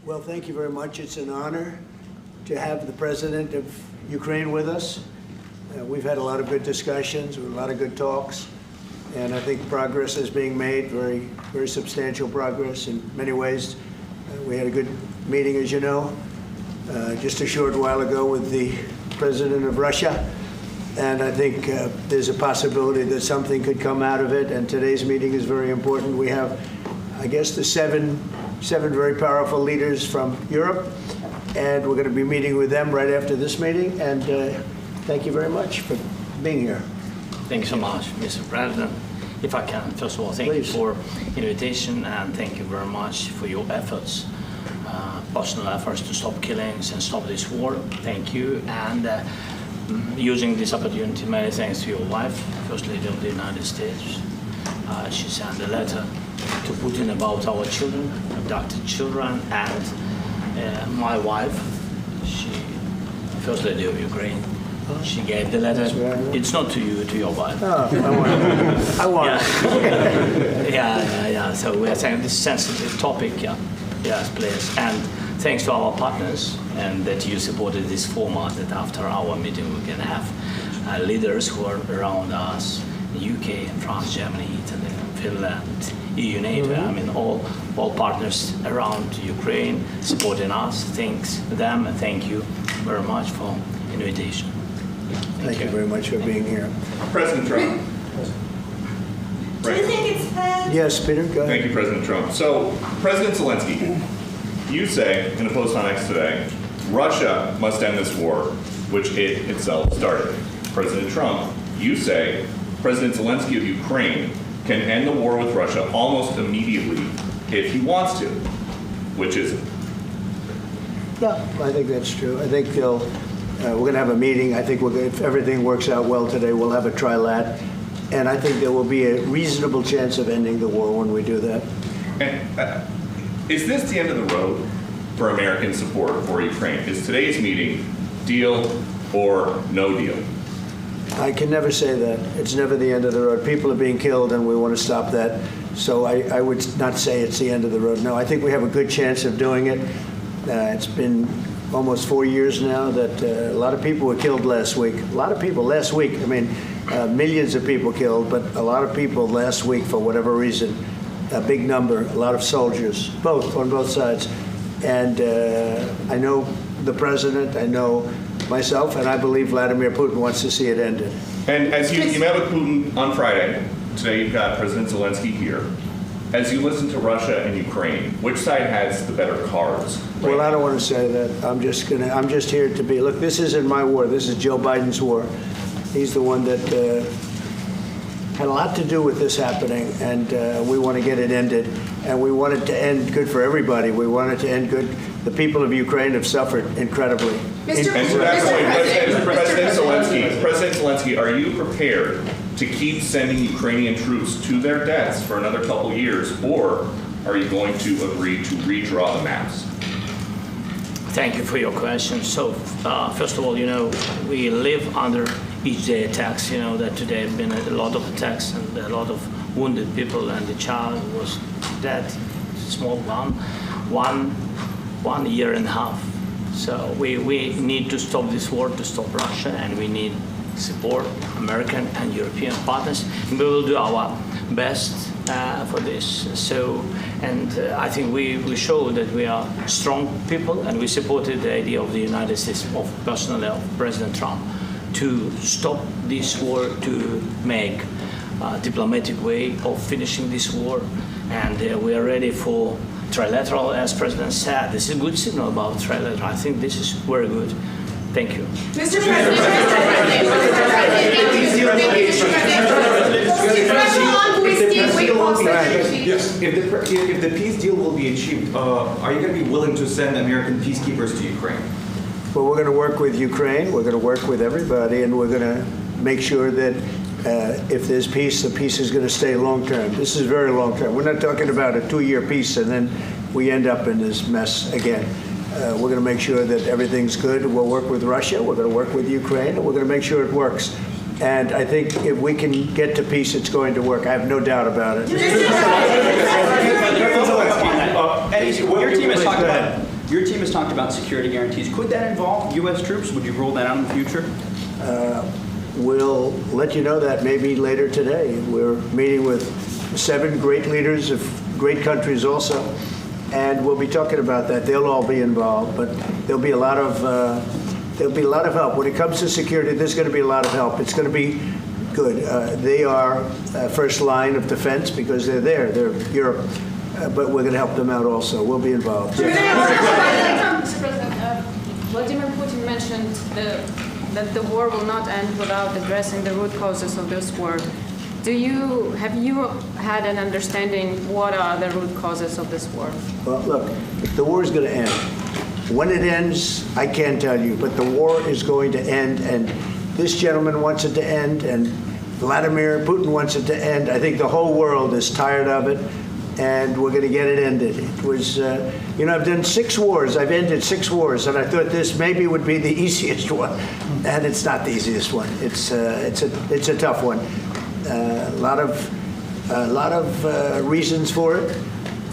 Well, thank you very much. It's an honor to have the President of Ukraine with us. We've had a lot of good discussions, a lot of good talks, and I think progress is being made, very substantial progress in many ways. We had a good meeting, as you know, just a short while ago with the President of Russia, and I think there's a possibility that something could come out of it, and today's meeting is very important. We have, I guess, the seven very powerful leaders from Europe, and we're going to be meeting with them right after this meeting, and thank you very much for being here. Thank you so much, Mr. President. If I can, first of all, thank you for invitation, and thank you very much for your efforts, personal efforts to stop killings and stop this war. Thank you, and using this opportunity, many thanks to your wife, First Lady of the United States. She sent a letter to Putin about our children, abducted children, and my wife, she, First Lady of Ukraine, she gave the letter. It's not to you, to your wife. Oh, I want it. Yeah. So we are saying this sensitive topic, yes, please. And thanks to our partners, and that you supported this format, that after our meeting we can have leaders who are around us, UK, France, Germany, Italy, Finland, EU, NATO, I mean all partners around Ukraine supporting us. Thanks to them, and thank you very much for invitation. Thank you very much for being here. President Trump. Do you think it's fair? Yes, Peter, go ahead. Thank you, President Trump. So, President Zelenskyy, you say in a post on X today, Russia must end this war, which it itself started. President Trump, you say President Zelenskyy of Ukraine can end the war with Russia almost immediately if he wants to. Which is it? Yeah, I think that's true. I think we're going to have a meeting. I think if everything works out well today, we'll have a trilat. And I think there will be a reasonable chance of ending the war when we do that. And is this the end of the road for American support for Ukraine? Is today's meeting deal or no deal? I can never say that. It's never the end of the road. People are being killed, and we want to stop that. So I would not say it's the end of the road. No, I think we have a good chance of doing it. It's been almost 4 years now that a lot of people were killed last week. A lot of people last week. I mean, millions of people killed, but a lot of people last week for whatever reason. A big number, a lot of soldiers, on both sides. And I know the president, I know myself, and I believe Vladimir Putin wants to see it ended. And as you met with Putin on Friday, today you've got President Zelenskyy here. As you listen to Russia and Ukraine, which side has the better cards? Well, I don't want to say that. I'm just here to be. Look, this isn't my war. This is Joe Biden's war. He's the one that had a lot to do with this happening, and we want to get it ended. And we want it to end good for everybody. We want it to end good. The people of Ukraine have suffered incredibly. And to that point, President Zelenskyy, are you prepared to keep sending Ukrainian troops to their deaths for another couple years, or are you going to agree to redraw the maps? Thank you for your question. So, first of all, we live under each day attacks. That today have been a lot of attacks and a lot of wounded people, and the child was dead, small one year and a half. So we need to stop this war, to stop Russia, and we need support American and European partners. And we will do our best for this. So, and I think we show that we are strong people, and we supported the idea of the United States, personally of President Trump, to stop this war, to make a diplomatic way of finishing this war. And we are ready for trilateral, as President said. This is a good signal about trilateral. I think this is very good. Thank you. Mr. President, yes. If the peace deal will be achieved, are you going to be willing to send American peacekeepers to Ukraine? Well, we're going to work with Ukraine. We're going to work with everybody, and we're going to make sure that if there's peace, the peace is going to stay long term. This is very long term. We're not talking about a 2-year peace and then we end up in this mess again. We're going to make sure that everything's good. We'll work with Russia. We're going to work with Ukraine, and we're going to make sure it works. And I think if we can get to peace, it's going to work. I have no doubt about it. Your team has talked about Your team has talked about security guarantees. Could that involve U.S. troops? Would you roll that out in the future? We'll let you know that maybe later today. We're meeting with 7 great leaders of great countries also, and we'll be talking about that. They'll all be involved, but there'll be a lot of help when it comes to security. There's going to be a lot of help. It's going to be good. They are first line of defense because they're there. They're Europe, but we're going to help them out also. We'll be involved. Mr. President, Vladimir Putin mentioned that the war will not end without addressing the root causes of this war. Have you had an understanding what are the root causes of this war? Well, look, the war is going to end. When it ends, I can't tell you, but the war is going to end, and this gentleman wants it to end, and Vladimir Putin wants it to end. I think the whole world is tired of it, and we're going to get it ended. It was, I've done 6 wars. I've ended 6 wars, and I thought this maybe would be the easiest one, and it's not the easiest one. It's a tough one. A lot of reasons for it,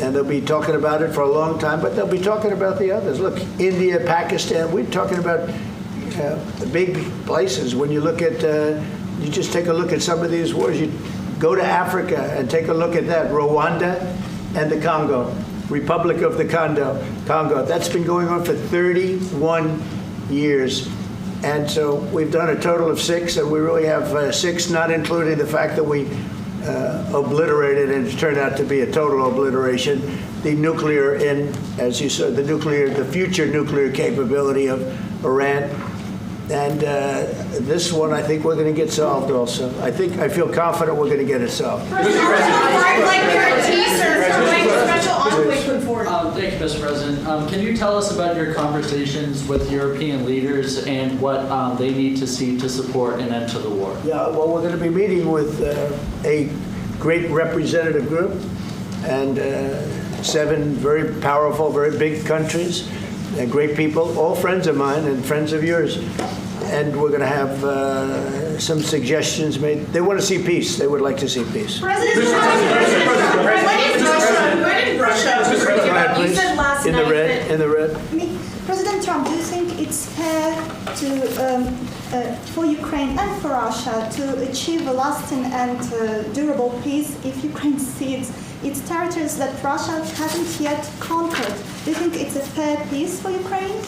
and they'll be talking about it for a long time. But they'll be talking about the others. Look, India, Pakistan. We're talking about the big places. When you look at, you just take a look at some of these wars. You go to Africa and take a look at that. Rwanda and the Congo, Republic of the Congo. That's been going on for 31 years. And so we've done a total of 6, and we really have 6, not including the fact that we obliterated, and it turned out to be a total obliteration, the nuclear, as you said, the future nuclear capability of Iran. And this one, I think we're going to get solved also. I feel confident we're going to get it solved. Thank you, Mr. President. Can you tell us about your conversations with European leaders and what they need to see to support an end to the war? Yeah, well, we're going to be meeting with a great representative group and 7 very powerful, very big countries, and great people, all friends of mine and friends of yours. And we're going to have some suggestions made. They want to see peace. They would like to see peace. President Russia. You said last night in the red. President Trump, do you think it's fair for Ukraine and for Russia to achieve a lasting and durable peace if Ukraine cedes its territories that Russia hasn't yet conquered? Do you think it's a fair peace for Ukraine?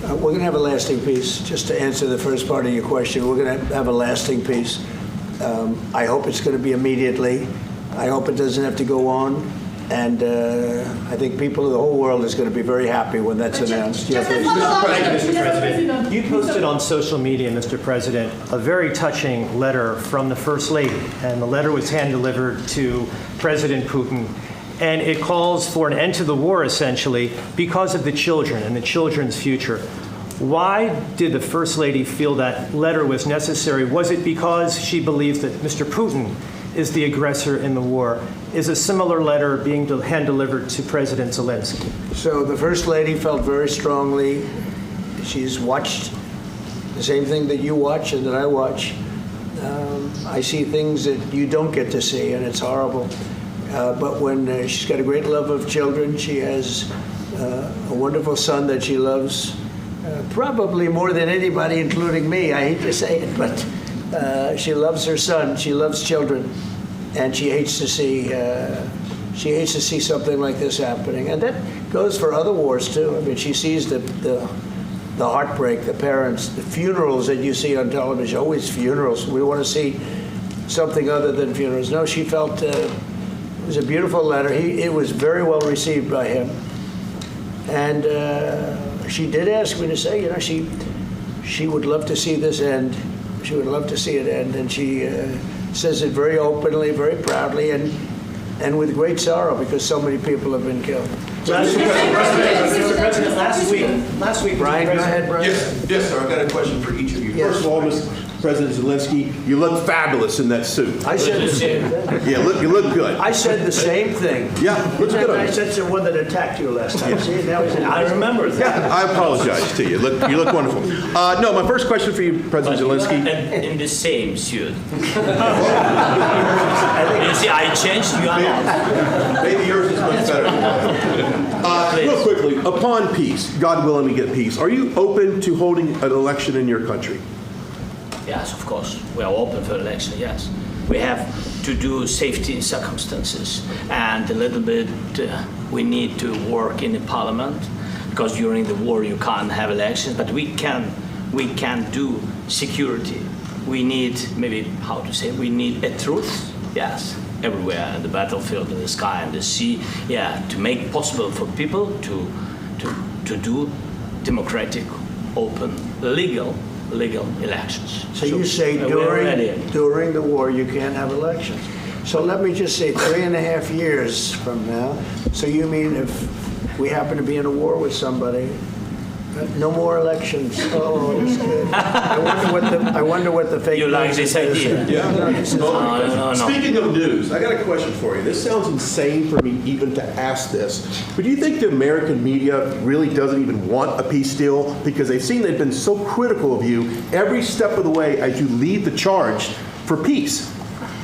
We're going to have a lasting peace. Just to answer the first part of your question, we're going to have a lasting peace. I hope it's going to be immediately. I hope it doesn't have to go on. And I think people of the whole world is going to be very happy when that's announced. Mr. President, you posted on social media, Mr. President, a very touching letter from the First Lady, and the letter was hand-delivered to President Putin, and it calls for an end to the war, essentially, because of the children and the children's future. Why did the First Lady feel that letter was necessary? Was it because she believes that Mr. Putin is the aggressor in the war? Is a similar letter being hand-delivered to President Zelenskyy? So the First Lady felt very strongly. She's watched the same thing that you watch and that I watch. I see things that you don't get to see, and it's horrible. But when she's got a great love of children, she has a wonderful son that she loves, probably more than anybody, including me. I hate to say it, but she loves her son. She loves children, and she hates to see something like this happening. And that goes for other wars too. I mean, she sees the heartbreak, the parents, the funerals that you see on television. Always funerals. We want to see something other than funerals. No, she felt it was a beautiful letter. It was very well received by him, and she did ask me to say, she would love to see this end. She would love to see it end, and she says it very openly, very proudly, and with great sorrow because so many people have been killed. Mr. President, last week, Brian, go ahead, Brian. Yes, sir. I've got a question for each of you. Yes. First of all, Mr. President Zelenskyy, you look fabulous in that suit. I said the same thing. Yeah, you look good. I said the same thing. Yeah, looks good on I you. said the one that attacked you last time. See, now I remember that. Yeah, I apologize to you. You look wonderful. No, my first question for you, President Zelenskyy. In the same suit. You see, I changed you. Maybe yours is much better than mine. Real quickly, Upon peace, God willing we get peace, are you open to holding an election in your country? Yes, of course. We are open for election, yes. We have to do safety circumstances, and a little bit we need to work in the parliament, because during the war you can't have elections, but we can do security. We need, maybe, how to say, we need a truth, yes, everywhere, in the battlefield, in the sky, in the sea, yeah, to make possible for people to do democratic, open, legal elections. So you say during the war you can't have elections. So let me just say 3.5 years from now, so you mean if we happen to be in a war with somebody, no more elections. Oh, that's good. I wonder what the fake You like news this is. idea? Yeah. No. Speaking of news, I got a question for you. This sounds insane for me even to ask this, but do you think the American media really doesn't even want a peace deal because they've seen they've been so critical of you every step of the way as you lead the charge for peace?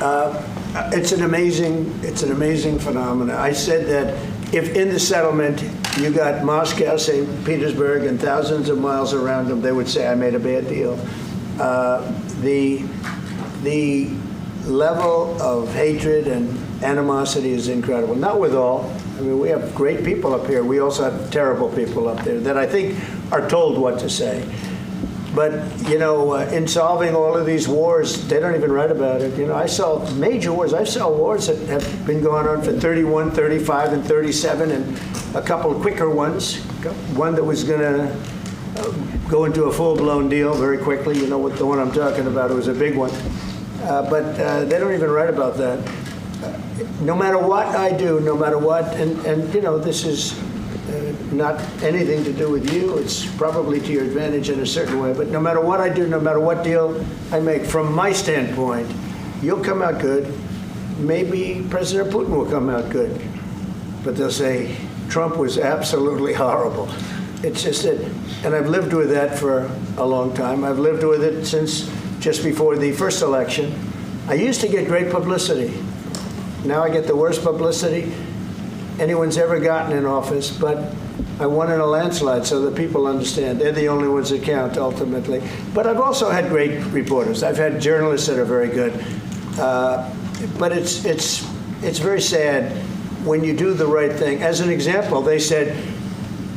It's an amazing phenomenon. I said that if in the settlement you got Moscow, St. Petersburg, and thousands of miles around them, they would say I made a bad deal. The level of hatred and animosity is incredible. Not with all. I mean, we have great people up here. We also have terrible people up there that I think are told what to say. But, you know, in solving all of these wars, they don't even write about it. You know, I saw major wars. I saw wars that have been going on for 31, 35, and 37, and a couple of quicker ones. One that was going to go into a full-blown deal very quickly. You know what the one I'm talking about. It was a big one. But they don't even write about that. No matter what I do, no matter what, and you know, this is not anything to do with you. It's probably to your advantage in a certain way. But no matter what I do, no matter what deal I make, from my standpoint, you'll come out good. Maybe President Putin will come out good. But they'll say, Trump was absolutely horrible. It's just that, and I've lived with that for a long time. I've lived with it since just before the first election. I used to get great publicity. Now I get the worst publicity anyone's ever gotten in office, but I won in a landslide, so that people understand. They're the only ones that count, ultimately. But I've also had great reporters. I've had journalists that are very good. But it's very sad when you do the right thing. As an example, they said,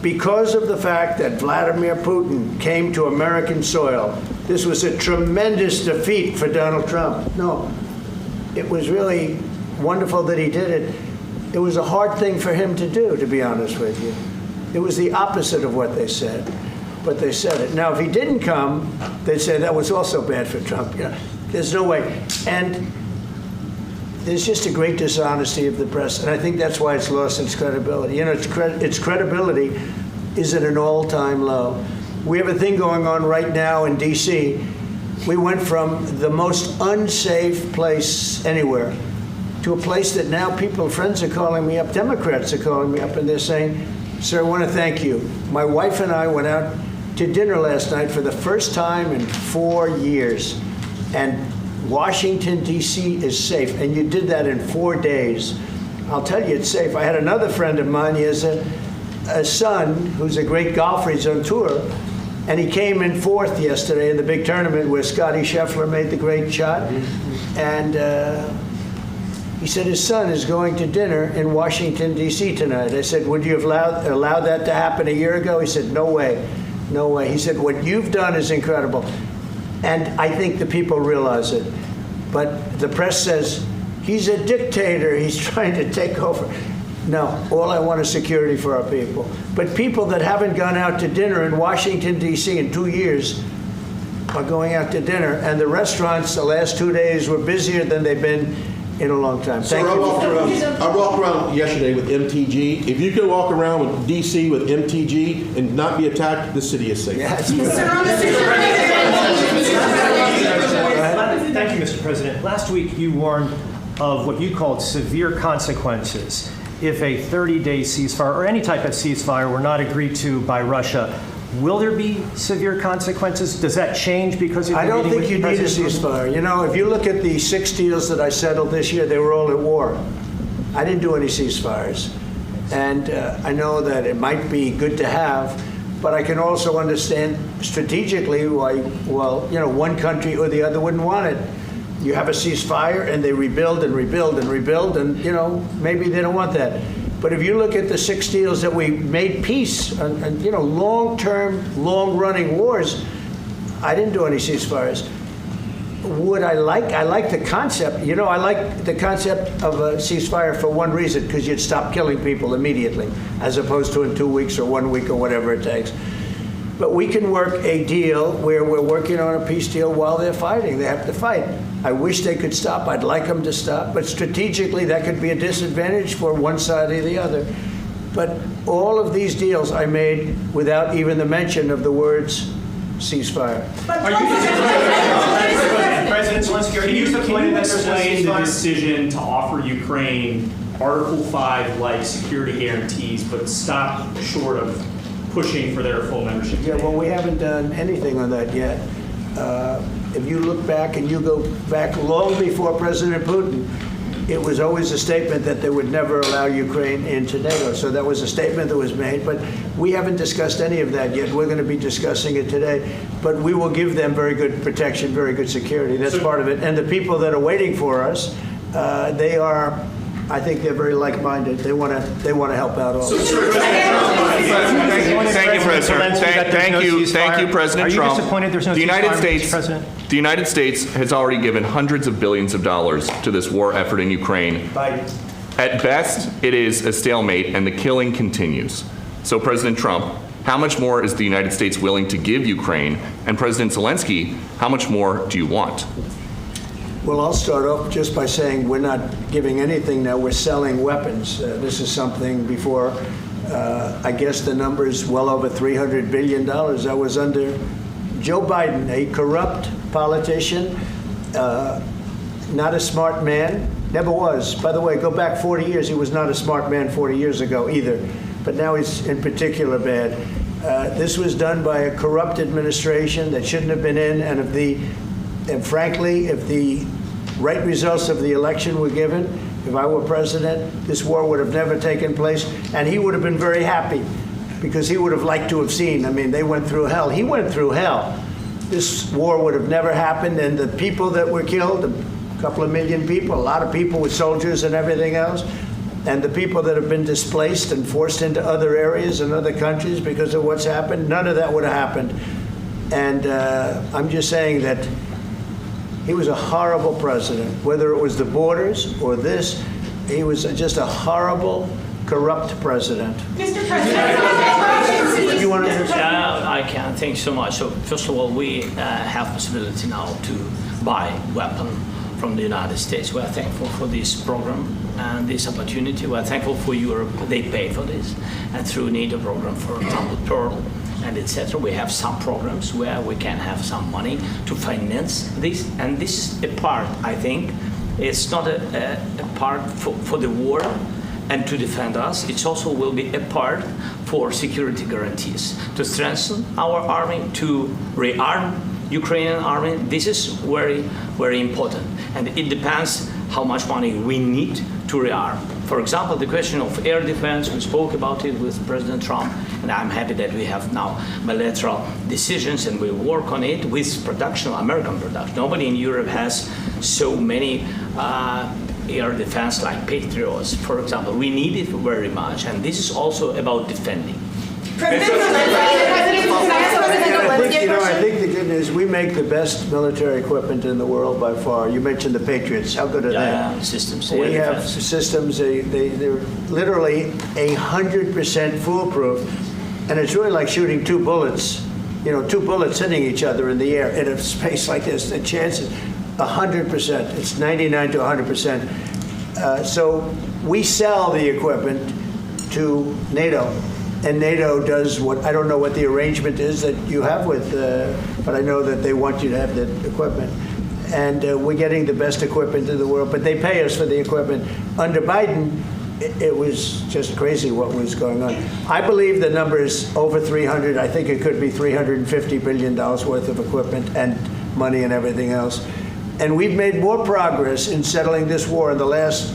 because of the fact that Vladimir Putin came to American soil, this was a tremendous defeat for Donald Trump. No, it was really wonderful that he did it. It was a hard thing for him to do, to be honest with you. It was the opposite of what they said, but they said it. Now, if he didn't come, they'd say that was also bad for Trump. You know, there's no way. And there's just a great dishonesty of the press, and I think that's why it's lost its credibility. You know, its credibility is at an all-time low. We have a thing going on right now in D.C. We went from the most unsafe place anywhere to a place that now friends are calling me up, Democrats are calling me up, and they're saying, sir, I want to thank you. My wife and I went out to dinner last night for the first time in 4 years, and Washington, D.C. is safe, and you did that in 4 days. I'll tell you, it's safe. I had another friend of mine. He has a son who's a great golfer. He's on tour, and he came in fourth yesterday in the big tournament where Scotty Scheffler made the great shot, and he said his son is going to dinner in Washington, D.C. tonight. I said, would you have allowed that to happen a year ago? He said, no way, no way. He said, what you've done is incredible. And I think the people realize it. But the press says, he's a dictator, he's trying to take over. No, all I want is security for our people. But people that haven't gone out to dinner in Washington, D.C. in 2 years are going out to dinner. And the restaurants the last 2 days were busier than they've been in a long time. Thank you. I walked around yesterday with MTG. If you can walk around with D.C. with MTG and not be attacked, the city is safe. Yes. Thank you, Mr. President. Last week, you warned of what you called severe consequences if a 30-day ceasefire or any type of ceasefire were not agreed to by Russia. Will there be severe consequences? Does that change because of the I don't meeting think you with need a President ceasefire. You know, if you look at the 6 deals that I settled this year, they were all at war. I didn't do any ceasefires. And I know that it might be good to have, but I can also understand strategically why, well, you know, one country or the other wouldn't want it. You have a ceasefire and they rebuild and rebuild and rebuild, and, you know, maybe they don't want that. But if you look at the 6 deals that we made peace and you know, long-term, long-running wars, I didn't do any ceasefires. Would I like the concept, you know, I like the concept of a ceasefire for one reason, because you'd stop killing people immediately, as opposed to in 2 weeks or 1 week or whatever it takes. But we can work a deal where we're working on a peace deal while they're fighting. They have to fight. I wish they could stop. I'd like them to stop. But strategically, that could be a disadvantage for one side or the other. But all of these deals I made without even the mention of the words ceasefire. President Zelenskyy, can you explain the decision to offer Ukraine Article 5-like security guarantees, but stop short of pushing for their full membership? Yeah, well, we haven't done anything on that yet. If you look back and you go back long before President Putin, it was always a statement that they would never allow Ukraine into NATO. So that was a statement that was made, but we haven't discussed any of that yet. We're going to be discussing it today, but we will give them very good protection, very good security. That's part of it. And the people that are waiting for us, they are, I think they're very like-minded. They want to help out also. Thank you, President. Thank you, President Trump. Are you disappointed there's no ceasefire, Mr. President? The United States has already given hundreds of billions of dollars to this war effort in Ukraine. At best, it is a stalemate, and the killing continues. So, President Trump, how much more is the United States willing to give Ukraine? And President Zelenskyy, how much more do you want? Well, I'll start off just by saying we're not giving anything now. We're selling weapons. This is something before, I guess the number is well over $300 billion. That was under Joe Biden, a corrupt politician, not a smart man, never was. By the way, go back 40 years, he was not a smart man 40 years ago either, but now he's in particular bad. This was done by a corrupt administration that shouldn't have been in, and frankly, if the right results of the election were given, if I were president, this war would have never taken place, and he would have been very happy, because he would have liked to have seen. I mean, they went through hell. He went through hell. This war would have never happened, and the people that were killed, a couple of million people, a lot of people with soldiers and everything else, and the people that have been displaced and forced into other areas and other countries because of what's happened, none of that would have happened. And I'm just saying that he was a horrible president, whether it was the borders or this. He was just a horrible, corrupt president. Mr. President, you want to I can. Thank you so much. So first of all, we have possibility now to buy weapon from the United States. We are thankful for this program and this opportunity. We are thankful for Europe. They pay for this, and through NATO program, for example, Pearl and etc. We have some programs where we can have some money to finance this, and this is a part. I think it's not a part for the war and to defend us. It also will be a part for security guarantees, to strengthen our army, to rearm Ukrainian army. This is very, very important, and it depends how much money we need to rearm. For example, the question of air defense, we spoke about it with President Trump, and I'm happy that we have now bilateral decisions and we work on it with production, American production. Nobody in Europe has so many air defense like Patriots, for example. We need it very much, and this is also about defending. I think the good news, we make the best military equipment in the world by far. You mentioned the Patriots. How good are they? Systems. We have systems. They're literally 100% foolproof, and it's really like shooting two bullets. You know, two bullets hitting each other in the air in a space like this. The chances, 100%. It's 99 to 100%. So we sell the equipment to NATO. And NATO does what, I don't know what the arrangement is that you have with, but I know that they want you to have the equipment. And we're getting the best equipment in the world, but they pay us for the equipment. Under Biden, it was just crazy what was going on. I believe the number is over 300. I think it could be $350 billion worth of equipment and money and everything else. And we've made more progress in settling this war in the last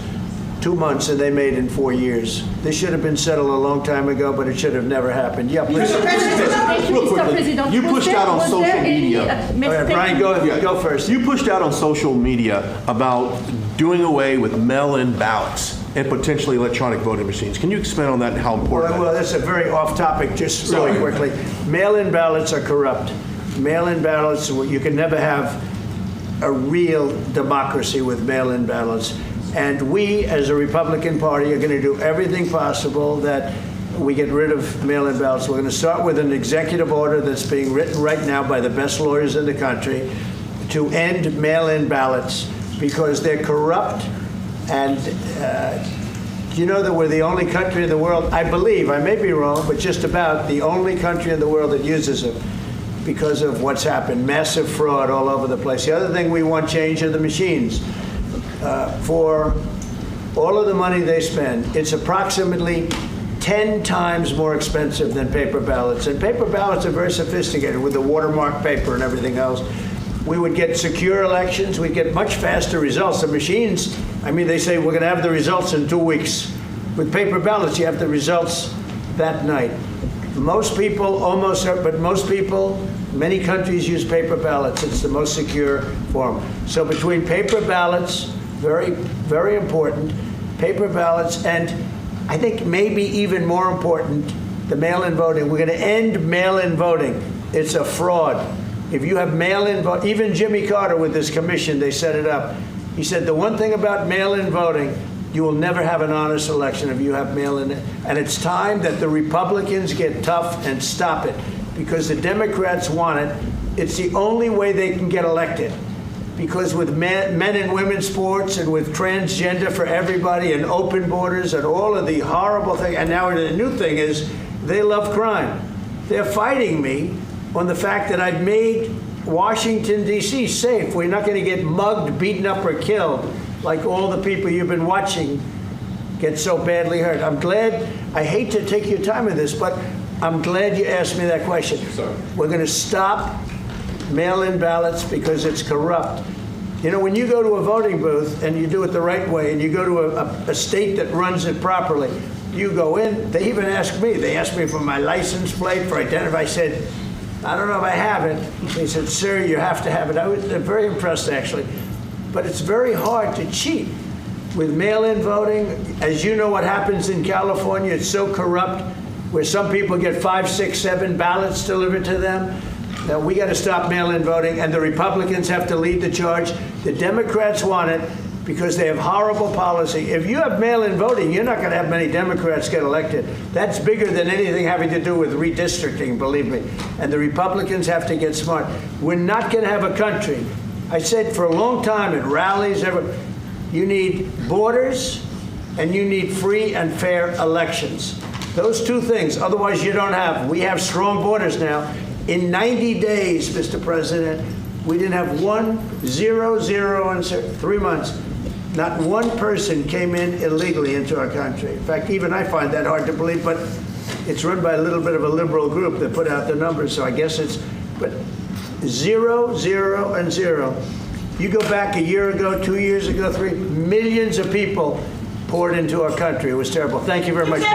2 months and they made in 4 years. This should have been settled a long time ago, but it should have never happened. Yeah, please. Real quickly, you pushed out on social media. All right, Brian, go first. You pushed out on social media about doing away with mail-in ballots and potentially electronic voting machines. Can you expand on that and how important Well, that that's a very off-topic, just really quickly. Mail-in ballots are corrupt. Mail-in ballots, you can never have a real democracy with mail-in ballots. And we, as a Republican Party, are going to do everything possible that we get rid of mail-in ballots. We're going to start with an executive order that's being written right now by the best lawyers in the country to end mail-in ballots because they're corrupt. And you know that we're the only country in the world, I believe, I may be wrong, but just about the only country in the world that uses them because of what's happened. Massive fraud all over the place. The other thing we want change are the machines. For all of the money they spend, it's approximately 10 times more expensive than paper ballots. And paper ballots are very sophisticated with the watermark paper and everything else. We would get secure elections. We'd get much faster results. The machines, I mean, they say we're going to have the results in 2 weeks. With paper ballots, you have the results that night. Most people, but most people, many countries use paper ballots. It's the most secure form. So between paper ballots, very, very important, paper ballots, and I think maybe even more important, the mail-in voting. We're going to end mail-in voting. It's a fraud. If you have mail-in vote, even Jimmy Carter with this commission, they set it up. He said the one thing about mail-in voting, you will never have an honest election if you have mail-in. And it's time that the Republicans get tough and stop it because the Democrats want it. It's the only way they can get elected. Because with men and women's sports and with transgender for everybody and open borders and all of the horrible things, and now the new thing is they love crime. They're fighting me on the fact that I've made Washington, D.C. safe. We're not going to get mugged, beaten up, or killed like all the people you've been watching get so badly hurt. I'm glad, I hate to take your time with this, but I'm glad you asked me that question. Sorry. We're going to stop mail-in ballots because it's corrupt. You know, when you go to a voting booth and you do it the right way and you go to a state that runs it properly, you go in, they even ask me. They asked me for my license plate, for identity. I said, I don't know if I have it. They said, sir, you have to have it. I was very impressed, actually. But it's very hard to cheat with mail-in voting. As you know what happens in California, it's so corrupt, where some people get 5, 6, 7 ballots delivered to them. Now, we got to stop mail-in voting, and the Republicans have to lead the charge. The Democrats want it because they have horrible policy. If you have mail-in voting, you're not going to have many Democrats get elected. That's bigger than anything having to do with redistricting, believe me. And the Republicans have to get smart. We're not going to have a country. I said for a long time at rallies, you need borders and you need free and fair elections. Those two things, otherwise you don't have. We have strong borders now. In 90 days, Mr. President, we didn't have 1, 0, 0, and 3 months. Not one person came in illegally into our country. In fact, even I find that hard to believe, but it's run by a little bit of a liberal group that put out the numbers, so I guess it's, but 0, 0, and 0. You go back a year ago, 2 years ago, 3 millions of people poured into our country. It was terrible. Thank you very much. What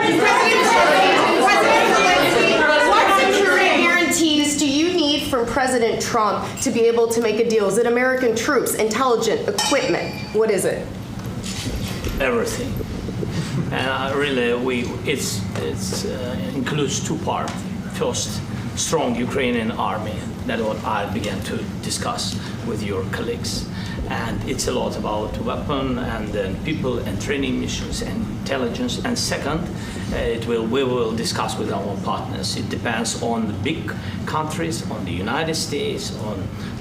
security guarantees do you need from President Trump to be able to make a deal? Is it American troops, intelligence, equipment? What is it? Everything. And really, it includes 2 parts. First, strong Ukrainian army. That's what I began to discuss with your colleagues. And it's a lot about weapon and then people and training missions and intelligence. And second, we will discuss with our partners. It depends on the big countries, on the United States,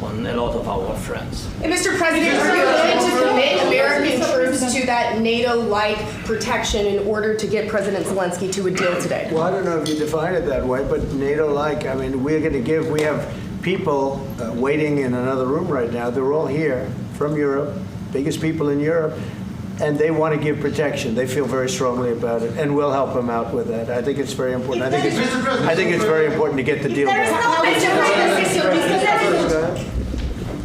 on a lot of our friends. And Mr. President, are you willing to commit American troops to that NATO-like protection in order to get President Zelenskyy to a deal today? Well, I don't know if you define it that way, but NATO-like, I mean, we're going to give, we have people waiting in another room right now. They're all here from Europe, biggest people in Europe, and they want to give protection. They feel very strongly about it, and we'll help them out with that. I think it's very important. I think it's very important to get the deal done.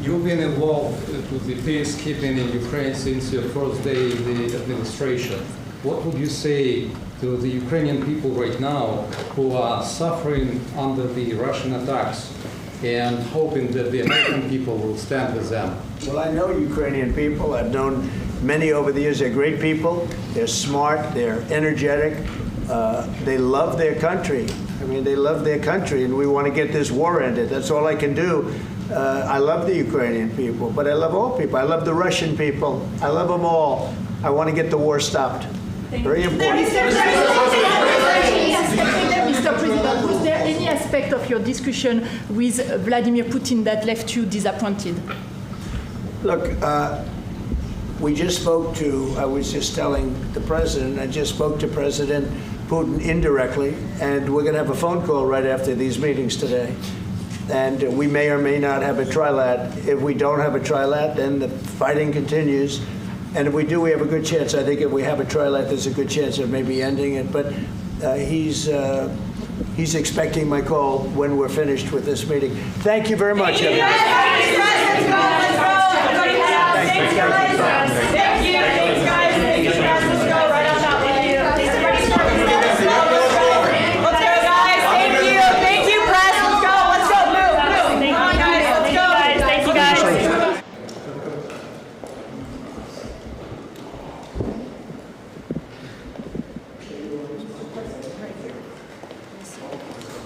You've been involved to the peacekeeping in Ukraine since your first day in the administration. What would you say to the Ukrainian people right now who are suffering under the Russian attacks and hoping that the American people will stand with them? Well, I know Ukrainian people. I've known many over the years. They're great people. They're smart. They're energetic. They love their country. I mean, they love their country, and we want to get this war ended. That's all I can do. I love the Ukrainian people, but I love all people. I love the Russian people. I love them all. I want to get the war stopped. Very important. Mr. President, was there any aspect of your discussion with Vladimir Putin that left you disappointed? Look, we just spoke to, I was just telling the president, I just spoke to President Putin indirectly, and we're going to have a phone call right after these meetings today. And we may or may not have a trilat. If we don't have a trilat, then the fighting continues. And if we do, we have a good chance. I think if we have a trilat, there's a good chance of maybe ending it. But he's expecting my call when we're finished with this meeting. Thank you very much, everyone.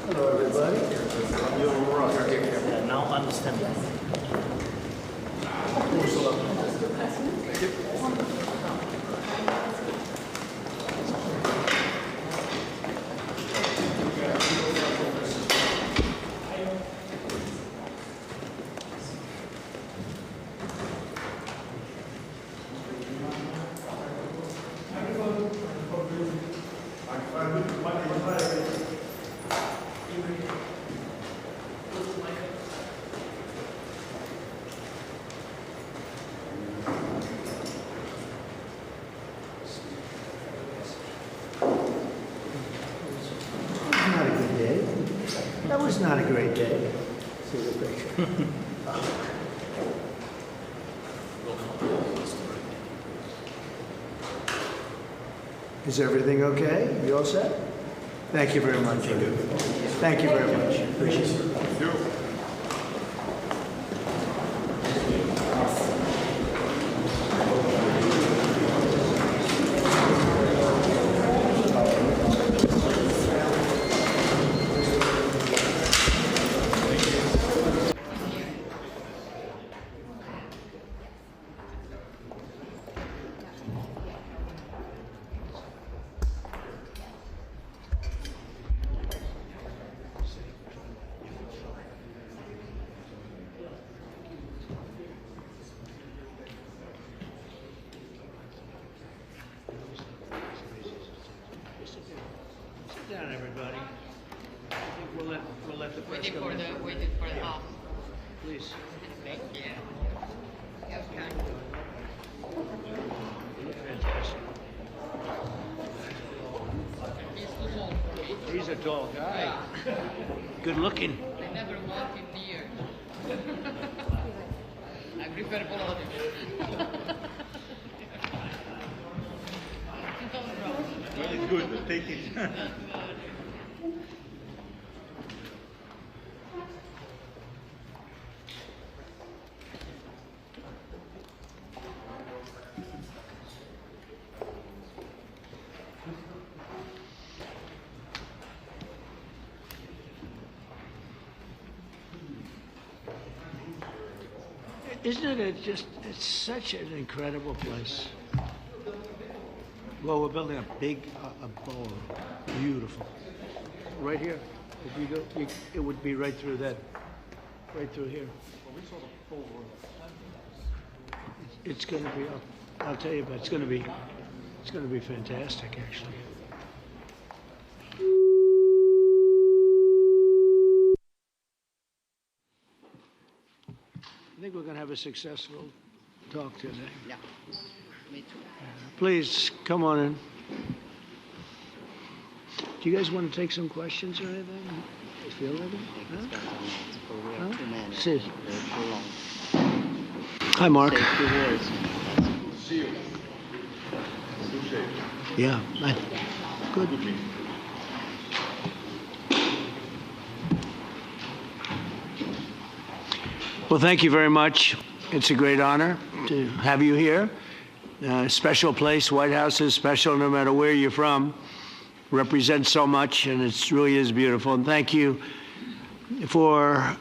Hello, everybody. Yeah, now understand that. Not a good day. That was not a great day. See the picture. Is everything okay? You all set? Thank you very much. Thank you very much. Appreciate it. Sit down, everybody. I think we'll let the press come in. Waiting for the house. Please. Thank you. Okay. Fantastic. He's too old for me. He's a tall guy. Good looking. I never walked in here. I prefer Volodymyr. Very good. Take it. Isn't it it's such an incredible place. Well, we're building a big a ballroom. Beautiful. Right here. If you go, it would be right through that, right through here. It's going to be, I'll tell you, but it's going to be fantastic, actually. I think we're going to have a successful talk today. Yeah, me too. Please, come on in. Do you guys want to take some questions or anything? You feel like it? Huh? Huh? Sí. Hi, Mark. say a few words. Yeah. Good. Well, thank you very much. It's a great honor to have you here. Special place. White House is special no matter where you're from. Represents so much, and it really is beautiful. And thank you for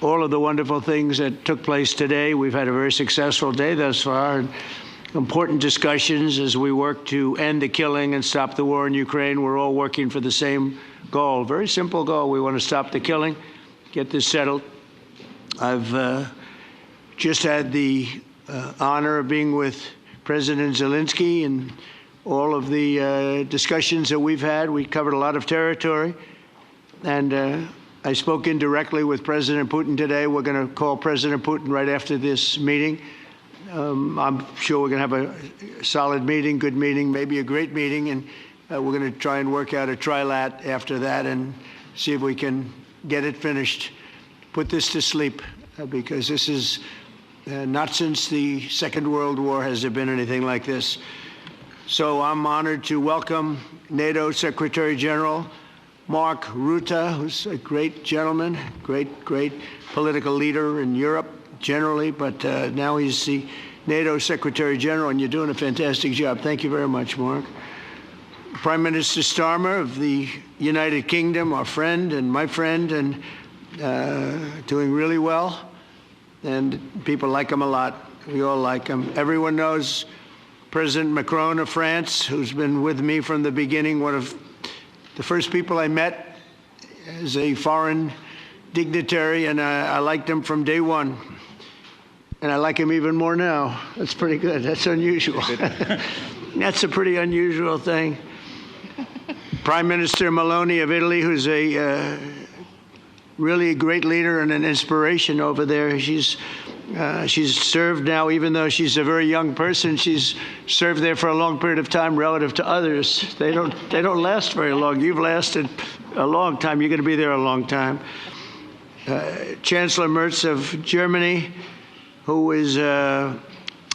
all of the wonderful things that took place today. We've had a very successful day thus far, and important discussions as we work to end the killing and stop the war in Ukraine. We're all working for the same goal, very simple goal. We want to stop the killing, get this settled. I've just had the honor of being with President Zelenskyy and all of the discussions that we've had. We covered a lot of territory, and I spoke indirectly with President Putin today. We're going to call President Putin right after this meeting. I'm sure we're going to have a solid meeting, good meeting, maybe a great meeting, and we're going to try and work out a trilat after that and see if we can get it finished, put this to sleep, because this is not since the Second World War has there been anything like this. So I'm honored to welcome NATO Secretary General Mark Rutte, who's a great gentleman, great political leader in Europe generally, but now he's the NATO Secretary General, and you're doing a fantastic job. Thank you very much, Mark. Prime Minister Starmer of the United Kingdom, our friend and my friend, and doing really well. And people like him a lot. We all like him. Everyone knows President Macron of France, who's been with me from the beginning, one of the first people I met as a foreign dignitary, and I liked him from day one. And I like him even more now. That's pretty good. That's unusual. That's a pretty unusual thing. Prime Minister Meloni of Italy, who's a really a great leader and an inspiration over there. She's served now, even though she's a very young person, she's served there for a long period of time relative to others. They don't last very long. You've lasted a long time. You're going to be there a long time. Chancellor Merz of Germany, who is a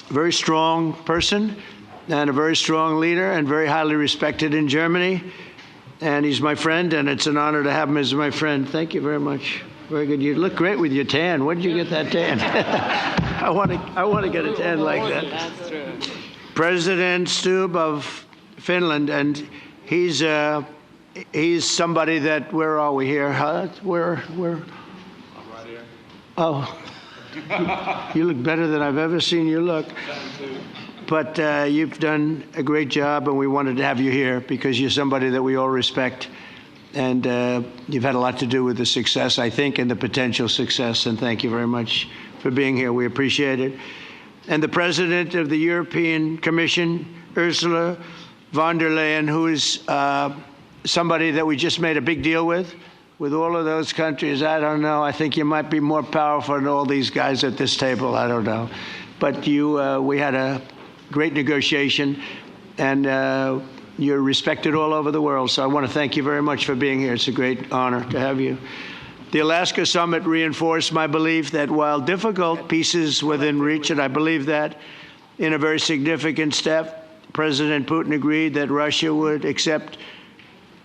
very strong person and a very strong leader and very highly respected in Germany. And he's my friend, and it's an honor to have him as my friend. Thank you very much. Very good. You look great with your tan. Where did you get that tan? I want to get a tan like that. That's true. President Stubb of Finland, and he's somebody that, where are we here? Where? I'm right here. Oh, you look better than I've ever seen you look. But you've done a great job, and we wanted to have you here because you're somebody that we all respect. And you've had a lot to do with the success, I think, and the potential success. And thank you very much for being here. We appreciate it. And the President of the European Commission, Ursula von der Leyen, who is somebody that we just made a big deal with all of those countries. I don't know. I think you might be more powerful than all these guys at this table. I don't know. But we had a great negotiation, and you're respected all over the world. So I want to thank you very much for being here. It's a great honor to have you. The Alaska summit reinforced my belief that while difficult, peace is within reach, and I believe that in a very significant step, President Putin agreed that Russia would accept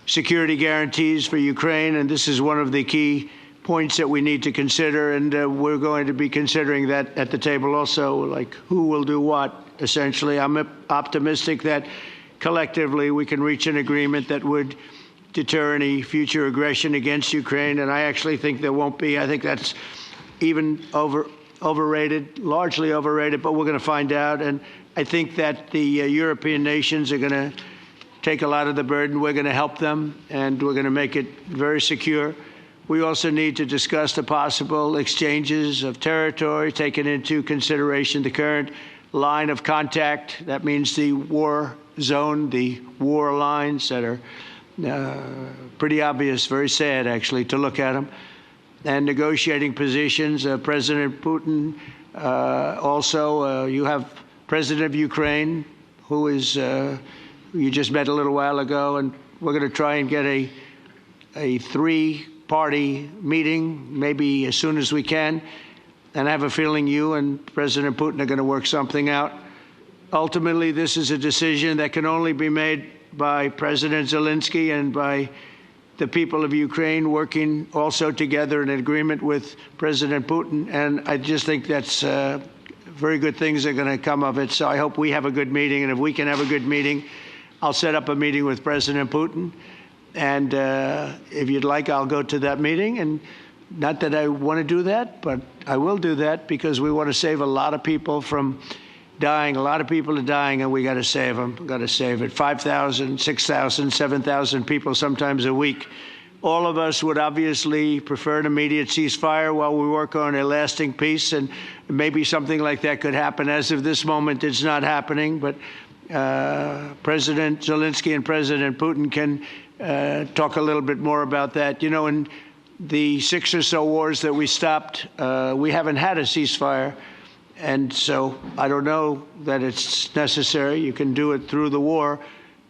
security guarantees for Ukraine, and this is one of the key points that we need to consider, and we're going to be considering that at the table also, like who will do what, essentially. I'm optimistic that collectively we can reach an agreement that would deter any future aggression against Ukraine, and I actually think there won't be. I think that's even overrated, largely overrated, but we're going to find out. And I think that the European nations are going to take a lot of the burden. We're going to help them, and we're going to make it very secure. We also need to discuss the possible exchanges of territory, taking into consideration the current line of contact. That means the war zone, the war lines that are pretty obvious, very sad, actually, to look at them. And negotiating positions. President Putin, also, you have President of Ukraine, who is, you just met a little while ago, and we're going to try and get a three-party meeting, maybe as soon as we can. and I have a feeling you and President Putin are going to work something out. Ultimately, this is a decision that can only be made by President Zelenskyy and by the people of Ukraine working also together in agreement with President Putin. And I just think that's very good things are going to come of it. So I hope we have a good meeting. And if we can have a good meeting, I'll set up a meeting with President Putin. And if you'd like, I'll go to that meeting. And not that I want to do that, but I will do that because we want to save a lot of people from dying. A lot of people are dying, and we got to save them. We've got to save it. 5,000, 6,000, 7,000 people sometimes a week. All of us would obviously prefer an immediate ceasefire while we work on a lasting peace, and maybe something like that could happen. As of this moment, it's not happening, but President Zelenskyy and President Putin can talk a little bit more about that. You know, in the 6 or so wars that we stopped, we haven't had a ceasefire. And so I don't know that it's necessary. You can do it through the war,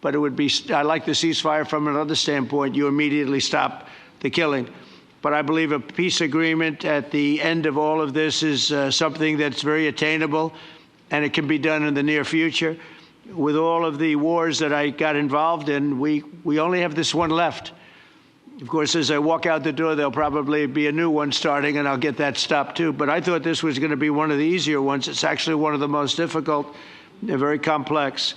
but it would be, I like the ceasefire from another standpoint. You immediately stop the killing. But I believe a peace agreement at the end of all of this is something that's very attainable, and it can be done in the near future. With all of the wars that I got involved in, we only have this one left. Of course, as I walk out the door, there'll probably be a new one starting, and I'll get that stopped too. But I thought this was going to be one of the easier ones. It's actually one of the most difficult. They're very complex.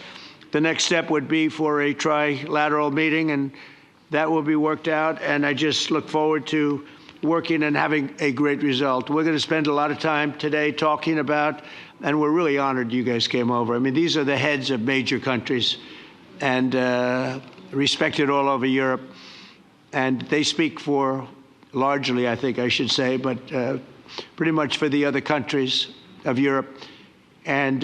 The next step would be for a trilateral meeting, and that will be worked out. And I just look forward to working and having a great result. We're going to spend a lot of time today talking about, and we're really honored you guys came over. I mean, these are the heads of major countries and respected all over Europe. And they speak for, largely, I think I should say, but pretty much for the other countries of Europe. And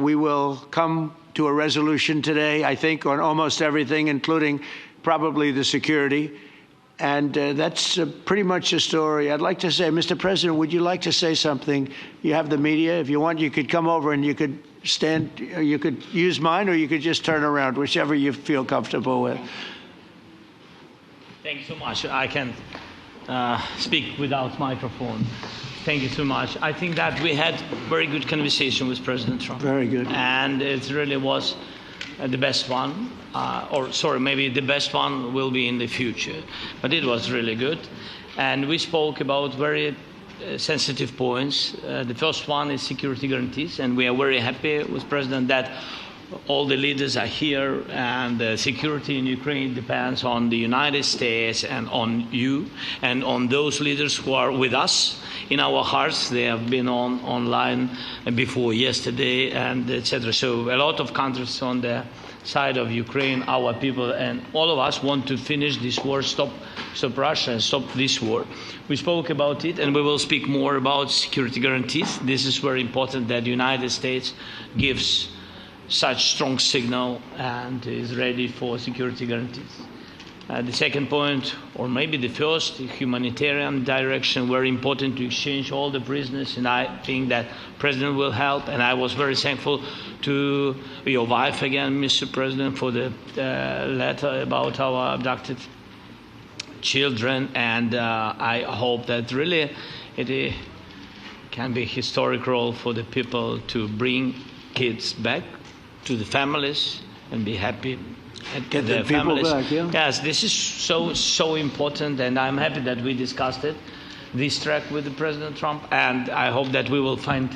we will come to a resolution today, I think, on almost everything, including probably the security. And that's pretty much the story. I'd like to say, Mr. President, would you like to say something? You have the media. If you want, you could come over and you could stand, you could use mine, or you could just turn around, whichever you feel comfortable with. Thank you so much. I can speak without microphone. Thank you so much. I think that we had very good conversation with President Trump. Very good. And it really was the best one. Maybe the best one will be in the future. But it was really good. And we spoke about very sensitive points. The first one is security guarantees. And we are very happy with President that all the leaders are here, and the security in Ukraine depends on the United States and on you and on those leaders who are with us in our hearts. They have been online before yesterday, and etc. So a lot of countries on the side of Ukraine, our people, and all of us want to finish this war, stop Russia and stop this war. We spoke about it, and we will speak more about security guarantees. This is very important that the United States gives such strong signal and is ready for security guarantees. The second point, or maybe the first, the humanitarian direction, very important to exchange all the prisoners, and I think that President will help. And I was very thankful to your wife again, Mr. President, for the letter about our abducted children, and I hope that really it can be a historic role for the people to bring kids back to the families and be happy at Get their the people families. back, yeah. Yes, this is so important, and I'm happy that we discussed it, this track with the President Trump, and I hope that we will find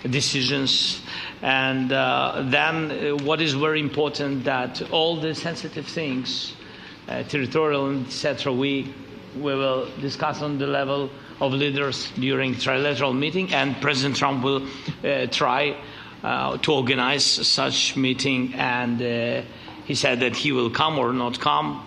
decisions. And then what is very important, that all the sensitive things, territorial, etc., we will discuss on the level of leaders during trilateral meeting, and President Trump will try to organize such meeting, and he said that he will come or not come.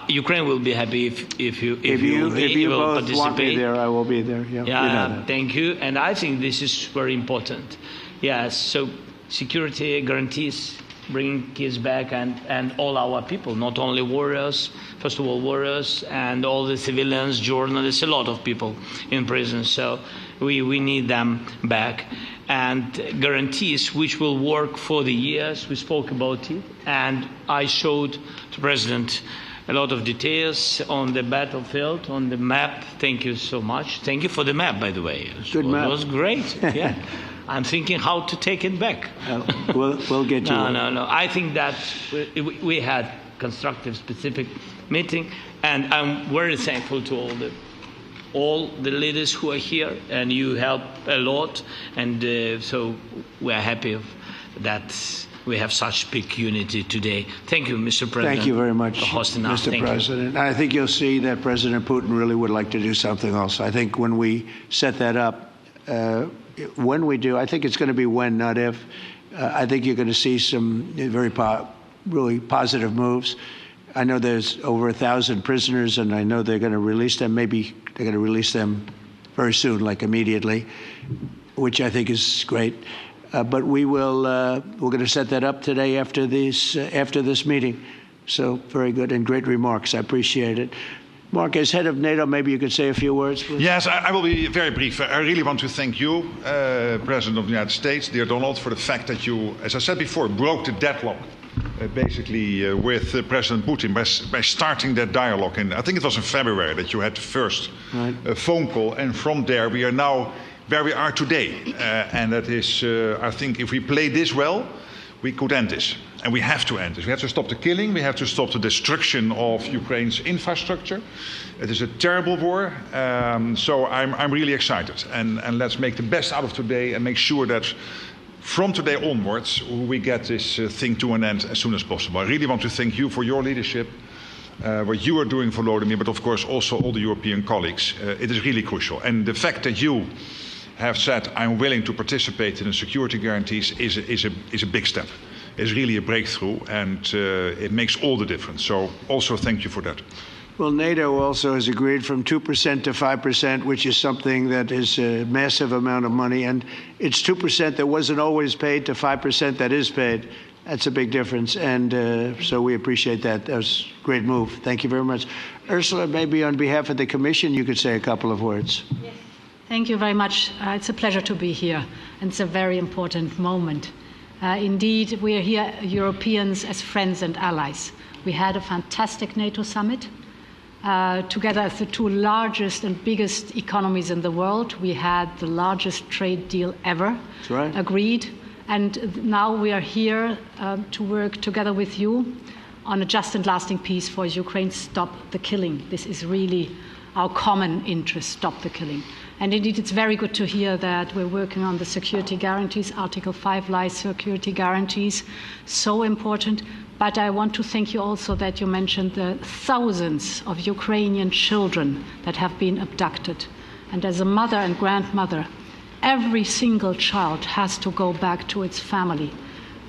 Ukraine will be happy if you will both want me there, I will be there. Yeah, yeah, you know that. thank you. And I think this is very important. Yes, so security guarantees, bringing kids back, and all our people, not only warriors, first of all warriors, and all the civilians, journalists, a lot of people in prison. So we need them back. And guarantees which will work for the years. We spoke about it, and I showed to President a lot of details on the battlefield, on the map. Thank you so much. Thank you for the map, by the way. Good map. It was great. Yeah. I'm thinking how to take it back. We'll get to it. No. I think that we had constructive, specific meeting, and I'm very thankful to all the leaders who are here, and you help a lot, and so we are happy that we have such big unity today. Thank you, Mr. President. Thank you very much, for hosting us. Mr. President. I think you'll see that President Putin really would like to do something else. I think when we set that up, when we do, I think it's going to be when, not if. I think you're going to see some really positive moves. I know there's over 1,000 prisoners, and I know they're going to release them. Maybe they're going to release them very soon, like immediately, which I think is great. But we're going to set that up today after this meeting. So very good and great remarks. I appreciate it. Mark, as head of NATO, maybe you could say a few words, please. Yes, I will be very brief. I really want to thank you, President of the United States, dear Donald, for the fact that you, as I said before, broke the deadlock basically with President Putin by starting that dialogue. And I think it was in February that you had the first phone call. And from there, we are now where we are today. And that is, I think, if we play this well, we could end this. And we have to end this. We have to stop the killing. We have to stop the destruction of Ukraine's infrastructure. It is a terrible war. So I'm really excited. And let's make the best out of today and make sure that from today onwards, we get this thing to an end as soon as possible. I really want to thank you for your leadership, what you are doing for Volodymyr, but of course also all the European colleagues. It is really crucial. And the fact that you have said, I'm willing to participate in the security guarantees is a big step. It's really a breakthrough, and it makes all the difference. So also thank you for that. Well, NATO also has agreed from 2% to 5%, which is something that is a massive amount of money. And it's 2% that wasn't always paid to 5% that is paid. That's a big difference. And so we appreciate that. That was a great move. Thank you very much. Ursula, maybe on behalf of the Commission, you could say a couple of words. Yes. Thank you very much. It's a pleasure to be here. And it's a very important moment. Indeed, we are here, Europeans, as friends and allies. We had a fantastic NATO summit. Together as the two largest and biggest economies in the world, we had the largest trade deal ever agreed. And now we are here to work together with you on a just and lasting peace for Ukraine. Stop the killing. This is really our common interest, stop the killing. And indeed, it's very good to hear that we're working on the security guarantees, Article 5 lies security guarantees, so important. But I want to thank you also that you mentioned the thousands of Ukrainian children that have been abducted. And as a mother and grandmother, every single child has to go back to its family.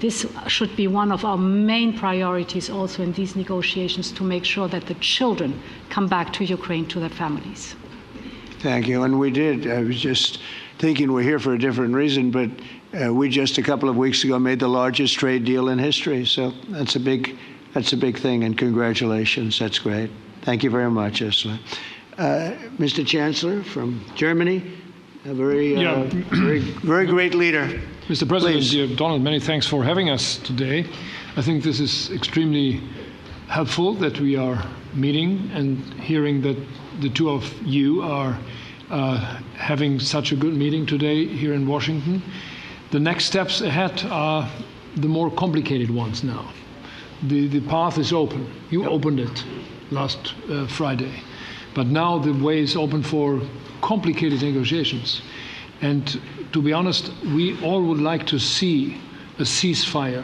This should be one of our main priorities also in these negotiations, to make sure that the children come back to Ukraine, to their families. Thank you. And we did. I was just thinking we're here for a different reason, but we just a couple of weeks ago made the largest trade deal in history. So that's a big thing, and congratulations. That's great. Thank you very much, Ursula. Mr. Chancellor from Germany, a very great leader. Mr. President, Please. dear Donald, many thanks for having us today. I think this is extremely helpful that we are meeting and hearing that the two of you are having such a good meeting today here in Washington. The next steps ahead are the more complicated ones now. The path is open. You opened it last Friday. But now the way is open for complicated negotiations. And to be honest, we all would like to see a ceasefire,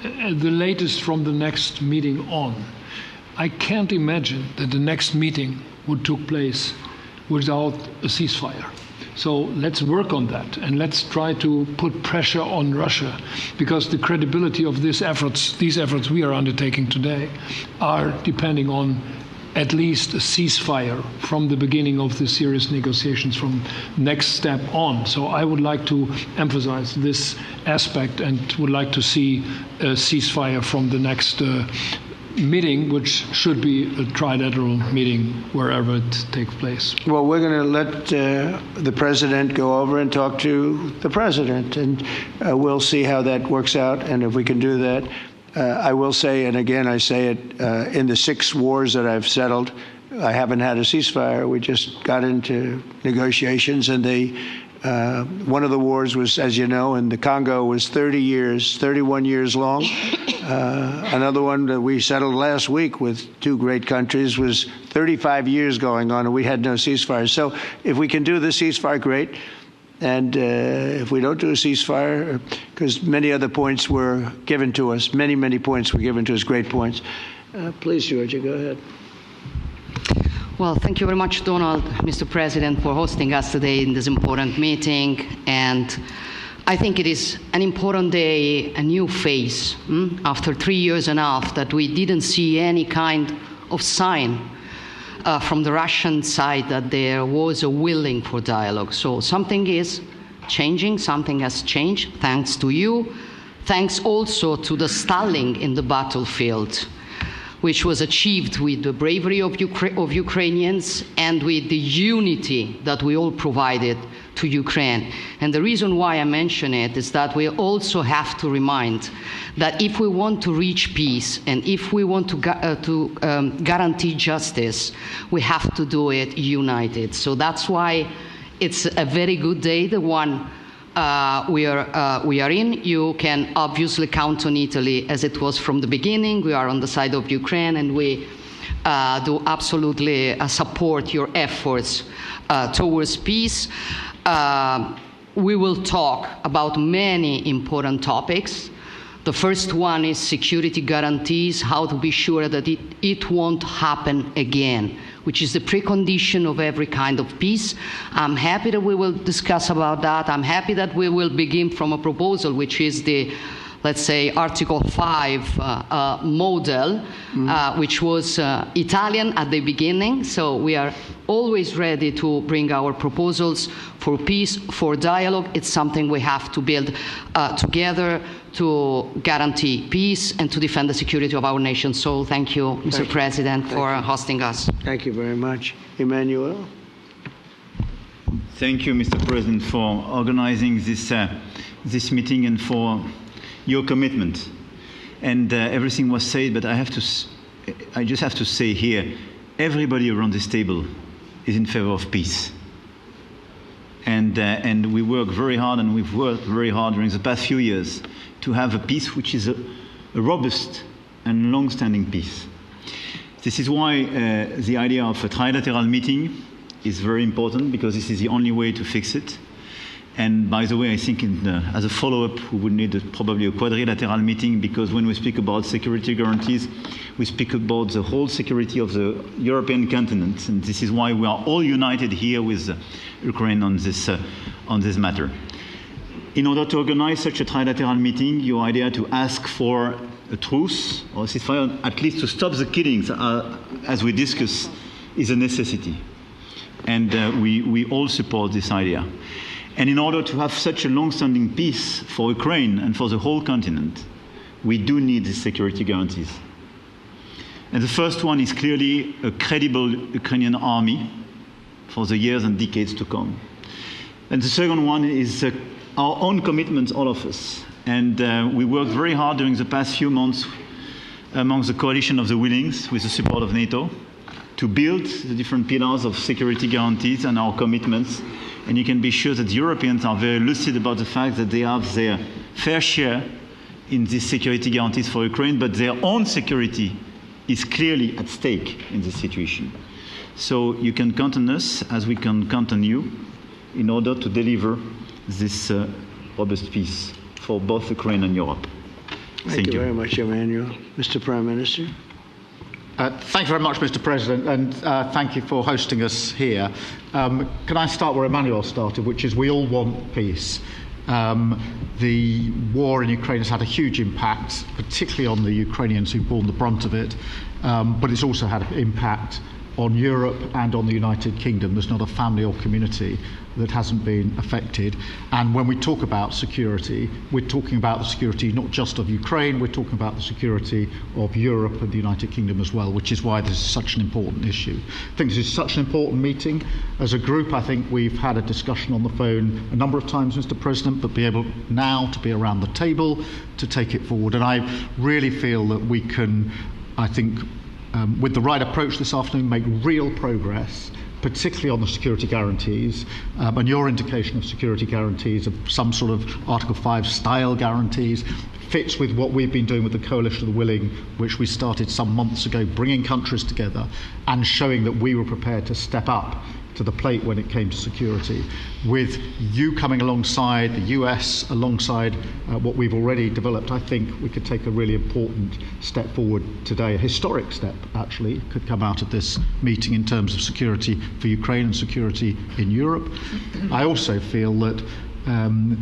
the latest from the next meeting on. I can't imagine that the next meeting would take place without a ceasefire. So let's work on that, and let's try to put pressure on Russia, because the credibility of these efforts we are undertaking today are depending on at least a ceasefire from the beginning of the serious negotiations from next step on. So I would like to emphasize this aspect and would like to see a ceasefire from the next meeting, which should be a trilateral meeting wherever it takes place. Well, we're going to let the president go over and talk to the president, and we'll see how that works out and if we can do that. I will say, and again I say it, in the 6 wars that I've settled, I haven't had a ceasefire. We just got into negotiations, and one of the wars was, as you know, in the Congo was 31 years long. Another one that we settled last week with 2 great countries was 35 years going on, and we had no ceasefire. So if we can do the ceasefire, great. And if we don't do a ceasefire, because many other points were given to us, many points were given to us, great points. Please, Georgia, go ahead. Well, thank you very much, Donald, Mr. President, for hosting us today in this important meeting. And I think it is an important day, a new phase, after 3 years and a half that we didn't see any kind of sign from the Russian side that there was a willing for dialogue. So something is changing, something has changed, thanks to you. Thanks also to the stalling in the battlefield, which was achieved with the bravery of Ukrainians and with the unity that we all provided to Ukraine. And the reason why I mention it is that we also have to remind that if we want to reach peace and if we want to guarantee justice, we have to do it united. So that's why it's a very good day, the one we are in. You can obviously count on Italy as it was from the beginning. We are on the side of Ukraine, and we do absolutely support your efforts towards peace. We will talk about many important topics. The first one is security guarantees, how to be sure that it won't happen again, which is the precondition of every kind of peace. I'm happy that we will discuss about that. I'm happy that we will begin from a proposal, which is the, let's say, Article 5 model, which was Italian at the beginning. So we are always ready to bring our proposals for peace, for dialogue. It's something we have to build together to guarantee peace and to defend the security of our nation. So thank you, Mr. President, for hosting us. Thank you very much. Emmanuel? Thank you, Mr. President, for organizing this meeting and for your commitment. And everything was said, but I just have to say here, everybody around this table is in favor of peace. And we work very hard, and we've worked very hard during the past few years to have a peace which is a robust and long-standing peace. This is why the idea of a trilateral meeting is very important, because this is the only way to fix it. And by the way, I think as a follow-up, we would need probably a quadrilateral meeting, because when we speak about security guarantees, we speak about the whole security of the European continent. And this is why we are all united here with Ukraine on this matter. In order to organize such a trilateral meeting, your idea to ask for a truce or a ceasefire, at least to stop the killings, as we discussed, is a necessity. And we all support this idea. And in order to have such a long-standing peace for Ukraine and for the whole continent, we do need these security guarantees. And the first one is clearly a credible Ukrainian army for the years and decades to come. And the second one is our own commitments, all of us. And we worked very hard during the past few months amongst the coalition of the willings, with the support of NATO, to build the different pillars of security guarantees and our commitments. And you can be sure that the Europeans are very lucid about the fact that they have their fair share in these security guarantees for Ukraine, but their own security is clearly at stake in this situation. So you can count on us, as we can count on you, in order to deliver this robust peace for both Ukraine and Europe. Thank you very much, Emmanuel. Mr. Prime Minister? Thank you very much, Mr. President, and thank you for hosting us here. Can I start where Emmanuel started, which is we all want peace. The war in Ukraine has had a huge impact, particularly on the Ukrainians who've borne the brunt of it, but it's also had an impact on Europe and on the United Kingdom. There's not a family or community that hasn't been affected. And when we talk about security, we're talking about the security not just of Ukraine, we're talking about the security of Europe and the United Kingdom as well, which is why this is such an important issue. I think this is such an important meeting. As a group, I think we've had a discussion on the phone a number of times, Mr. President, but be able now to be around the table to take it forward. And I really feel that we can, I think, with the right approach this afternoon, make real progress, particularly on the security guarantees, and your indication of security guarantees, of some sort of Article 5 style guarantees, fits with what we've been doing with the Coalition of the Willing, which we started some months ago, bringing countries together and showing that we were prepared to step up to the plate when it came to security. With you coming alongside, the US alongside what we've already developed, I think we could take a really important step forward today. A historic step, actually, could come out of this meeting in terms of security for Ukraine and security in Europe. I also feel that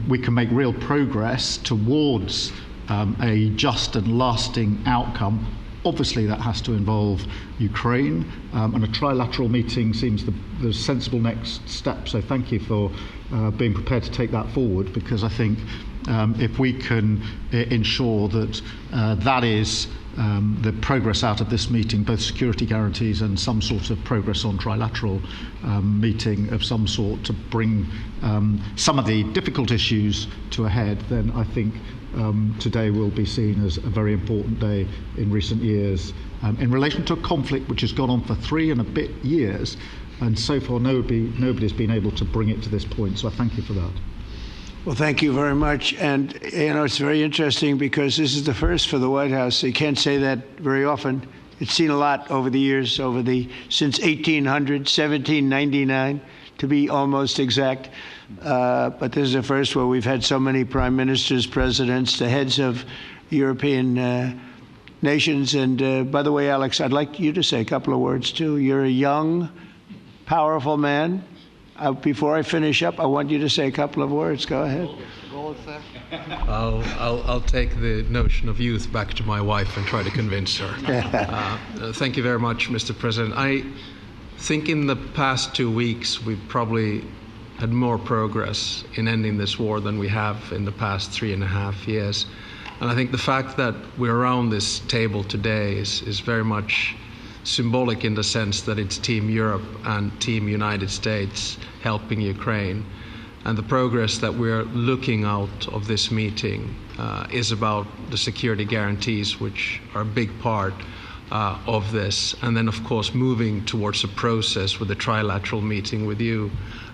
we can make real progress towards a just and lasting outcome. Obviously, that has to involve Ukraine, and a trilateral meeting seems the sensible next step. So thank you for being prepared to take that forward, because I think if we can ensure that that is the progress out of this meeting, both security guarantees and some sort of progress on trilateral meeting of some sort to bring some of the difficult issues to a head, then I think today will be seen as a very important day in recent years in relation to a conflict which has gone on for 3 and a bit years, and so far nobody's been able to bring it to this point. So I thank you for that. Well, thank you very much. And, it's very interesting because this is the first for the White House. You can't say that very often. It's seen a lot over the years, since 1800, 1799, to be almost exact. But this is the first where we've had so many prime ministers, presidents, the heads of European nations. And by the way, Alex, I'd like you to say a couple of words, too. You're a young, powerful man. Before I finish up, I want you to say a couple of words. Go ahead. I'll take the notion of youth back to my wife and try to convince her. Thank you very much, Mr. President. I think in the past 2 weeks, we've probably had more progress in ending this war than we have in the past 3.5 years. And I think the fact that we're around this table today is very much symbolic in the sense that it's Team Europe and Team United States helping Ukraine. And the progress that we're looking out of this meeting is about the security guarantees, which are a big part of this. And then, of course, moving towards a process with a trilateral meeting with you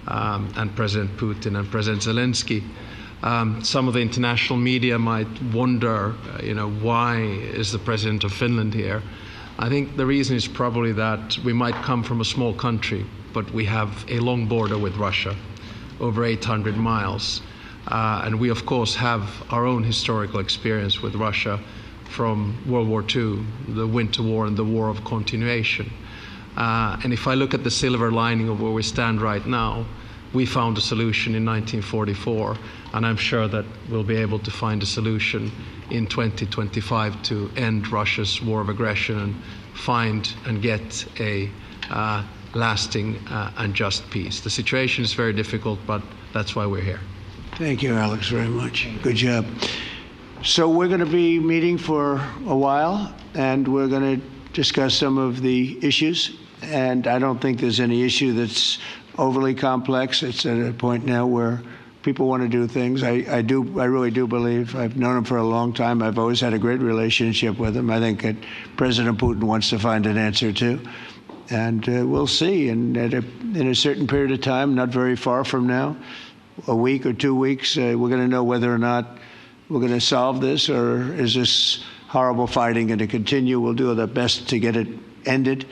and President Putin and President Zelenskyy. Some of the international media might wonder, why is the President of Finland here? I think the reason is probably that we might come from a small country, but we have a long border with Russia, over 800 miles. And we, of course, have our own historical experience with Russia from World War II, the Winter War and the War of Continuation. And if I look at the silver lining of where we stand right now, we found a solution in 1944, and I'm sure that we'll be able to find a solution in 2025 to end Russia's war of aggression and find and get a lasting and just peace. The situation is very difficult, but that's why we're here. Thank you, Alex, very much. Good job. So we're going to be meeting for a while, and we're going to discuss some of the issues. And I don't think there's any issue that's overly complex. It's at a point now where people want to do things. I really do believe. I've known him for a long time. I've always had a great relationship with him. I think that President Putin wants to find an answer too. And we'll see. And in a certain period of time, not very far from now, a week or 2 weeks, we're going to know whether or not we're going to solve this, or is this horrible fighting going to continue. We'll do our best to get it ended.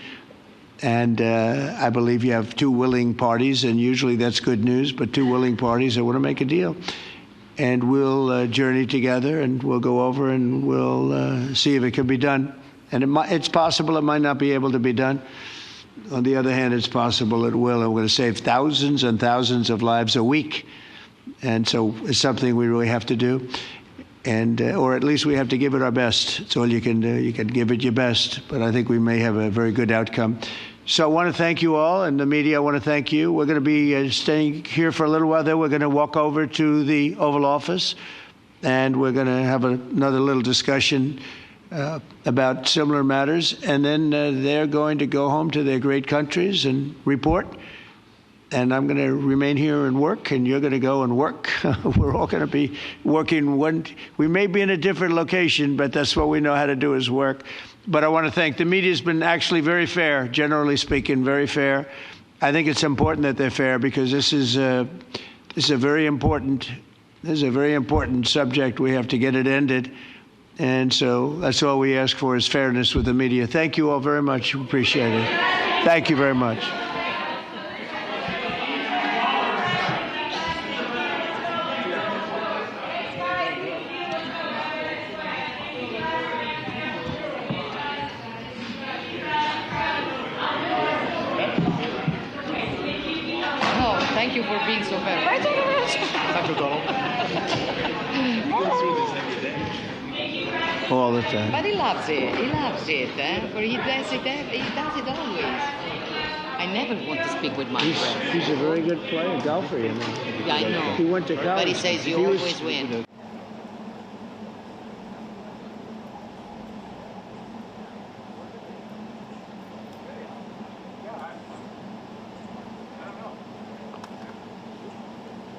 And I believe you have two willing parties, and usually that's good news, but two willing parties that want to make a deal. And we'll journey together, and we'll go over, and we'll see if it can be done. And it's possible it might not be able to be done. On the other hand, it's possible it will, and we're going to save thousands and thousands of lives a week. And so it's something we really have to do. And or at least we have to give it our best. It's all you can do. You can give it your best. But I think we may have a very good outcome. So I want to thank you all, and the media, I want to thank you. We're going to be staying here for a little while. Then we're going to walk over to the Oval Office, and we're going to have another little discussion about similar matters. And then they're going to go home to their great countries and report. And I'm going to remain here and work, and you're going to go and work. We're all going to be working. We may be in a different location, but that's what we know how to do is work. But I want to thank the media. Has been actually very fair, generally speaking, very fair. I think it's important that they're fair because this is a very important subject. We have to get it ended. And so that's all we ask for is fairness with the media. Thank you all very much. Appreciate it. Thank you very much. Thank you for being so fair. Thank you, Donald. All the time. But he loves it. He loves it. For he does it always. I never want to speak with my friend. He's a very good player, golfer, you know. Yeah, I know. He went to college. But he says you always win.